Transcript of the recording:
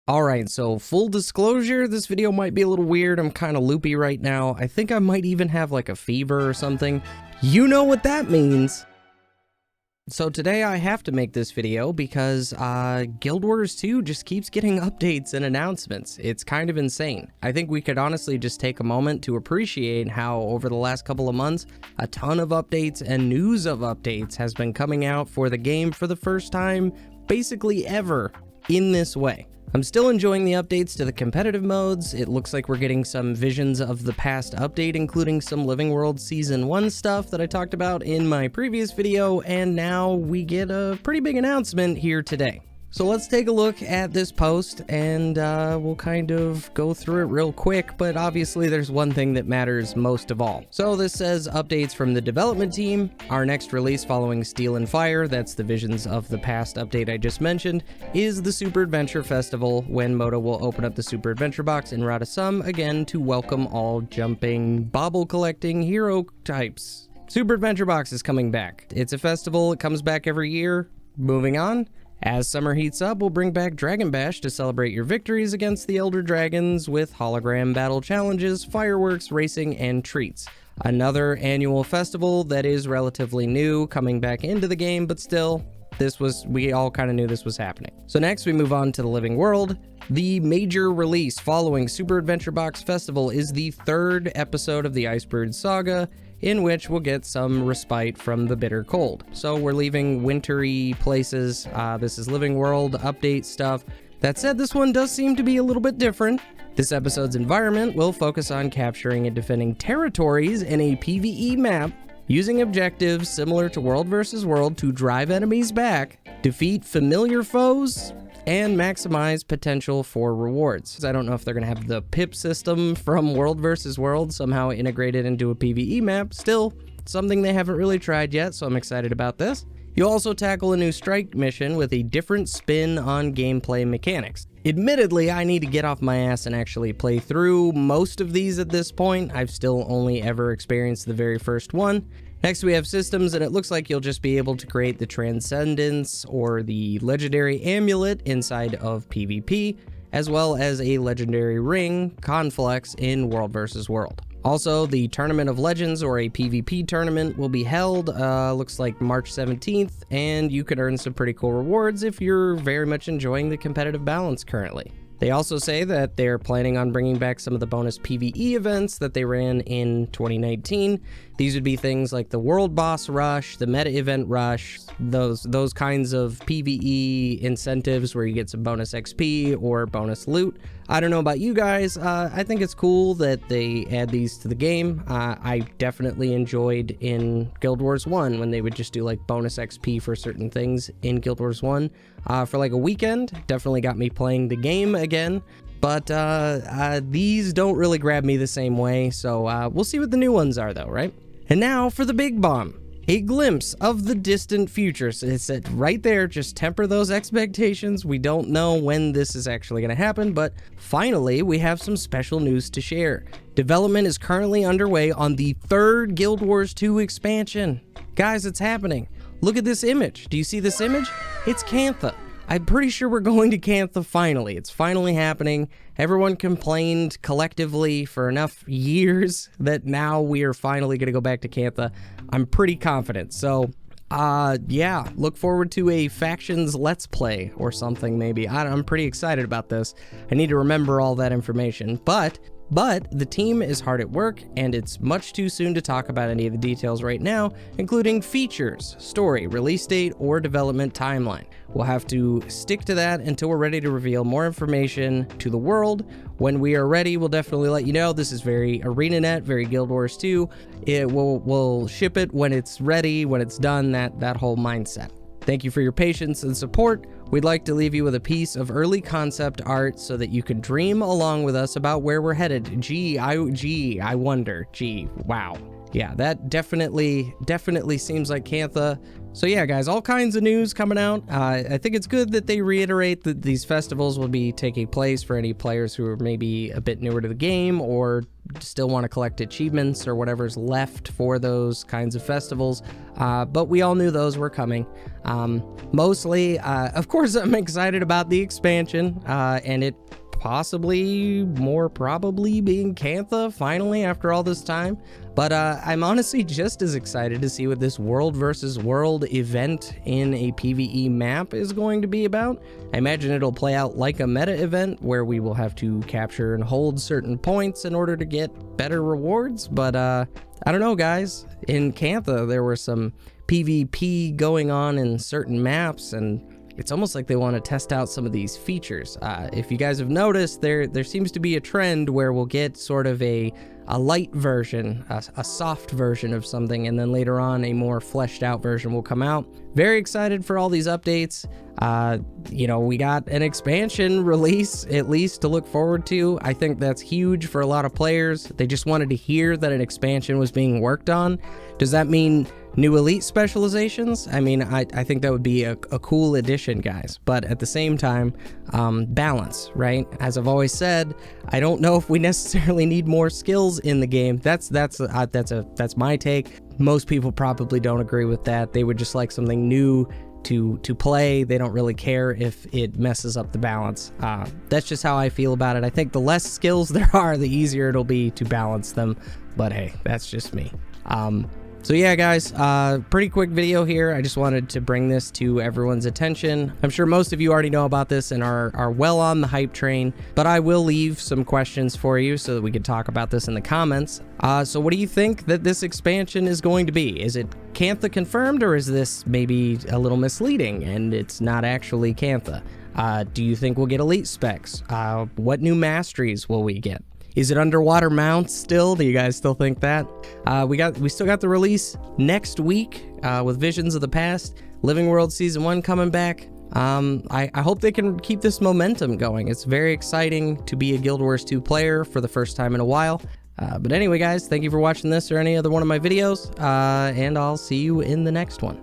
Alright, so full disclosure, this video might be a little weird. I'm kind of loopy right now. I think I might even have like a fever or something. You know what that means. So today I have to make this video because Guild Wars 2 just keeps getting updates and announcements. It's kind of insane. I think we could honestly just take a moment to appreciate how over the last couple of months, a ton of updates and news of updates has been coming out for the game for the first time, basically ever, in this way. I'm still enjoying the updates to the competitive modes. It looks like we're getting some visions of the past update, including some Living World Season 1 stuff that I talked about in my previous video, and now we get a pretty big announcement here today. So let's take a look at this post, and we'll kind of go through it real quick, but obviously there's one thing that matters most of all. So this says updates from the development team. Our next release following Steel and Fire, that's the visions of the past update I just mentioned, is the Super Adventure Festival, when Moto will open up the Super Adventure box in Radasum again to welcome all jumping, bauble collecting hero types. Super Adventure box is coming back. It's a festival, it comes back every year. Moving on. As summer heats up, we'll bring back Dragon Bash to celebrate your victories against the Elder Dragons with hologram battle challenges, fireworks, racing, and treats. Another annual festival that is relatively new, coming back into the game, but still, we all kind of knew this was happening. So next we move on to the Living World. The major release following Super Adventure Box Festival is the third episode of the Icebird Saga, in which we'll get some respite from the bitter cold. So we're leaving wintry places. This is Living World update stuff. That said, this one does seem to be a little bit different. This episode's environment will focus on capturing and defending territories in a PvE map, using objectives similar to World vs. World to drive enemies back, defeat familiar foes, and maximize potential for rewards. I don't know if they're gonna have the pip system from World vs. World somehow integrated into a PvE map. Still, something they haven't really tried yet, so I'm excited about this. You'll also tackle a new strike mission with a different spin on gameplay mechanics. Admittedly, I need to get off my ass and actually play through most of these at this point. I've still only ever experienced the very first one. Next we have systems, and it looks like you'll just be able to create the Transcendence or the Legendary Amulet inside of PvP, as well as a Legendary Ring, Conflux, in World vs. World. Also, the Tournament of Legends, or a PvP tournament, will be held, looks like March 17th, and you can earn some pretty cool rewards if you're very much enjoying the competitive balance currently. They also say that they're planning on bringing back some of the bonus Pve events that they ran in 2019. These would be things like the World Boss Rush, the Meta Event Rush, those kinds of Pve incentives where you get some bonus XP or bonus loot. I don't know about you guys, I think it's cool that they add these to the game. I definitely enjoyed in Guild Wars 1 when they would just do like bonus XP for certain things in Guild Wars 1 for like a weekend. Definitely got me playing the game again. But these don't really grab me the same way, so we'll see what the new ones are though, right? And now for the big bomb. A glimpse of the distant future. So it's right there, just temper those expectations. We don't know when this is actually going to happen, but finally we have some special news to share. Development is currently underway on the third Guild Wars 2 expansion. Guys, it's happening. Look at this image. Do you see this image? It's Cantha. I'm pretty sure we're going to Cantha finally. It's finally happening. Everyone complained collectively for enough years that now we are finally going to go back to Cantha. I'm pretty confident. So, yeah, look forward to a Factions Let's Play or something maybe. I'm pretty excited about this. I need to remember all that information. But the team is hard at work, and it's much too soon to talk about any of the details right now, including features, story, release date, or development timeline. We'll have to stick to that until we're ready to reveal more information to the world. When we are ready, we'll definitely let you know. This is very ArenaNet, very Guild Wars 2. We'll ship it when it's ready, when it's done, that whole mindset. Thank you for your patience and support. We'd like to leave you with a piece of early concept art so that you can dream along with us about where we're headed. I wonder. Wow. Yeah, that definitely seems like Cantha. So yeah, guys, all kinds of news coming out. I think it's good that they reiterate that these festivals will be taking place for any players who are maybe a bit newer to the game or still want to collect achievements or whatever's left for those kinds of festivals. But we all knew those were coming. Mostly, of course, I'm excited about the expansion and it possibly, more probably, being Cantha finally after all this time. But I'm honestly just as excited to see what this world versus world event in a PvE map is going to be about. I imagine it'll play out like a meta event where we will have to capture and hold certain points in order to get better rewards. But I don't know, guys. In Cantha, there were some PvP going on in certain maps, and it's almost like they want to test out some of these features. If you guys have noticed, there seems to be a trend where we'll get sort of a light version, a soft version of something, and then later on a more fleshed out version will come out. Very excited for all these updates. You know, we got an expansion release at least to look forward to. I think that's huge for a lot of players. They just wanted to hear that an expansion was being worked on. Does that mean new elite specializations? I mean, I think that would be a cool addition, guys. But at the same time, balance, right? As I've always said, I don't know if we necessarily need more skills in the game. That's my take. Most people probably don't agree with that. They would just like something new to play. They don't really care if it messes up the balance. That's just how I feel about it. I think the less skills there are, the easier it'll be to balance them. But hey, that's just me. So yeah, guys, pretty quick video here. I just wanted to bring this to everyone's attention. I'm sure most of you already know about this and are well on the hype train, but I will leave some questions for you so that we can talk about this in the comments. So what do you think that this expansion is going to be? Is it Cantha confirmed, or is this maybe a little misleading and it's not actually Cantha? Do you think we'll get elite specs? What new masteries will we get? Is it underwater mounts still? Do you guys still think that? We still got the release next week with Visions of the Past, Living World Season 1 coming back. I hope they can keep this momentum going. It's very exciting to be a Guild Wars 2 player for the first time in a while. But anyway, guys, thank you for watching this or any other one of my videos, and I'll see you in the next one.